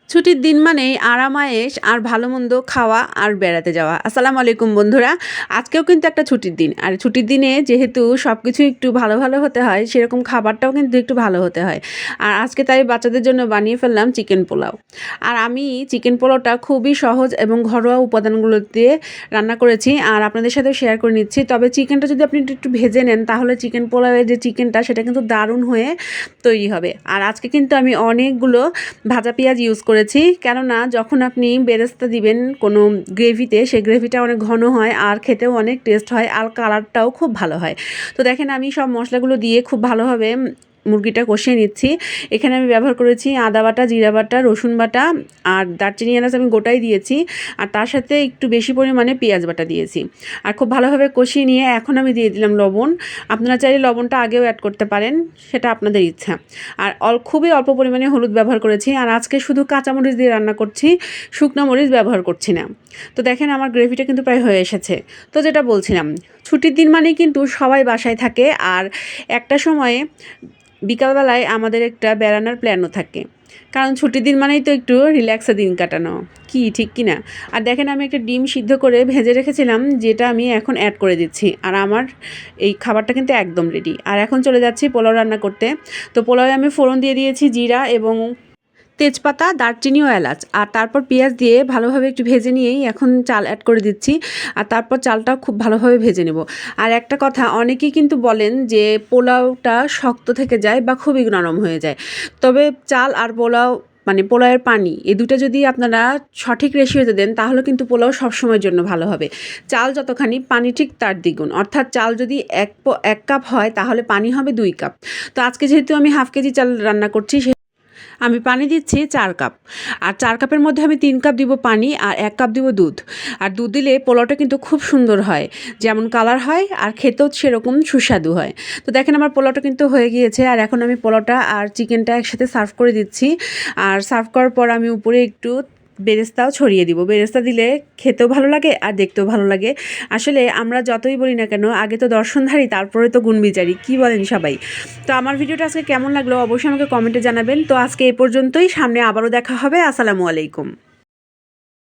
ছুটির দিন মানেই আরাম-আয়েশ আর ভালো-মন্দ খাওয়া আর বেড়াতে যাওয়া। আসসালামু আলাইকুম বন্ধুরা। আজকেও কিন্তু একটা ছুটির দিন। আর ছুটির দিনে যেহেতু সবকিছু একটু ভালো, ভালো হতে হয়, সেরকম খাবারটাও কিন্তু একটু ভালো হতে হয়। আর আজকে তাই বাচ্চাদের জন্য বানিয়ে ফেললাম চিকেন পোলাও। আর আমি চিকেন পোলাওটা খুবই সহজ এবং ঘরোয়া উপাদানগুলো দিয়ে রান্না করেছি। আর আপনাদের সাথেও শেয়ার করে নিচ্ছি। তবে চিকেনটা যদি আপনি একটু ভেজে নেন, তাহলে চিকেন পোলাওয়ের যে চিকেনটা, সেটা কিন্তু দারুণ হয়ে তৈরি হবে। আর আজকে কিন্তু আমি অনেকগুলো ভাজা পেঁয়াজ ইউজ করেছি, কেননা যখন আপনি বেরেস্তা দিবেন কোনো গ্রেভিতে, সেই গ্রেভিটা অনেক ঘন হয় আর খেতেও অনেক টেস্ট হয় আর কালারটাও খুব ভালো হয়। তো দেখেন আমি সব মশলাগুলো দিয়ে খুব ভালোভাবে মুরগিটা কষিয়ে নিচ্ছি। এখানে আমি ব্যবহার করেছি আদা বাটা, জিরা বাটা, রসুন বাটা আর দারচিনি এলাচ আমি গোটাই দিয়েছি। আর তার সাথে একটু বেশি পরিমাণে পেঁয়াজ বাটা দিয়েছি। আর খুব ভালোভাবে কষিয়ে নিয়ে এখন আমি দিয়ে দিলাম লবণ। আপনারা চাইলে লবণটা আগেও অ্যাড করতে পারেন, সেটা আপনাদের ইচ্ছা। আর খুবই অল্প পরিমাণে হলুদ ব্যবহার করেছি। আর আজকে শুধু কাঁচামরিচ দিয়ে রান্না করছি, শুকনো মরিচ ব্যবহার করছি না। তো দেখেন আমার গ্রেভিটা কিন্তু প্রায় হয়ে এসেছে। তো যেটা বলছিলাম, ছুটির দিন মানেই কিন্তু সবাই বাসায় থাকে। আর একটা সময়ে বিকালবেলায় আমাদের একটা বেড়ানোর প্ল্যানও থাকে, কারণ ছুটির দিন মানেই তো একটু রিল্যাক্সে দিন কাটানো, কি ঠিক কি না? আর দেখেন আমি একটা ডিম সিদ্ধ করে ভেজে রেখেছিলাম, যেটা আমি এখন অ্যাড করে দিচ্ছি। আর আমার এই খাবারটা কিন্তু একদম রেডি। আর এখন চলে যাচ্ছি পোলাও রান্না করতে। তো পোলাওয়ে আমি ফোড়ন দিয়ে দিয়েছি জিরা এবং তেজপাতা, দারচিনি ও এলাচ। আর তারপর পেঁয়াজ দিয়ে ভালোভাবে একটু ভেজে নিয়েই এখন চাল অ্যাড করে দিচ্ছি। আর তারপর চালটাও খুব ভালোভাবে ভেজে নেব। আর একটা কথা, অনেকেই কিন্তু বলেন যে পোলাওটা শক্ত থেকে যায় বা খুবই নরম হয়ে যায়। তবে চাল আর পোলাও মানে পোলাওয়ের পানি, এই দুটো যদি আপনারা সঠিক রেশিওতে দেন, তাহলে কিন্তু পোলাও সবসময়ের জন্য ভালো হবে। চাল যতখানি, পানি ঠিক তার দ্বিগুণ। অর্থাৎ চাল যদি এক কাপ হয়, তাহলে পানি হবে 2 কাপ। তো আজকে যেহেতু আমি হাফ কেজি চাল রান্না করছি, আমি পানি দিচ্ছি 4 কাপ। আর 4 কাপের মধ্যে আমি 3 কাপ দিব পানি আর 1 কাপ দিব দুধ। আর দুধ দিলে পোলাওটা কিন্তু খুব সুন্দর হয়, যেমন কালার হয় আর খেতেও সেরকম সুস্বাদু হয়। তো দেখেন আমার পোলাওটা কিন্তু হয়ে গিয়েছে। আর এখন আমি পোলাওটা আর চিকেনটা একসাথে সার্ভ করে দিচ্ছি। আর সার্ভ করার পর আমি উপরে একটু বেরেস্তাও ছড়িয়ে দিব। বেরেস্তা দিলে খেতেও ভালো লাগে আর দেখতেও ভালো লাগে। আসলে আমরা যতই বলি না কেন, আগে তো দর্শনধারী, তারপরে তো গুণবিচারী, কি বলেন সবাই? তো আমার ভিডিওটা আজকে কেমন লাগলো অবশ্যই আমাকে কমেন্টে জানাবেন। তো আজকে এই পর্যন্তই, সামনে আবারও দেখা হবে। আসসালামু আলাইকুম।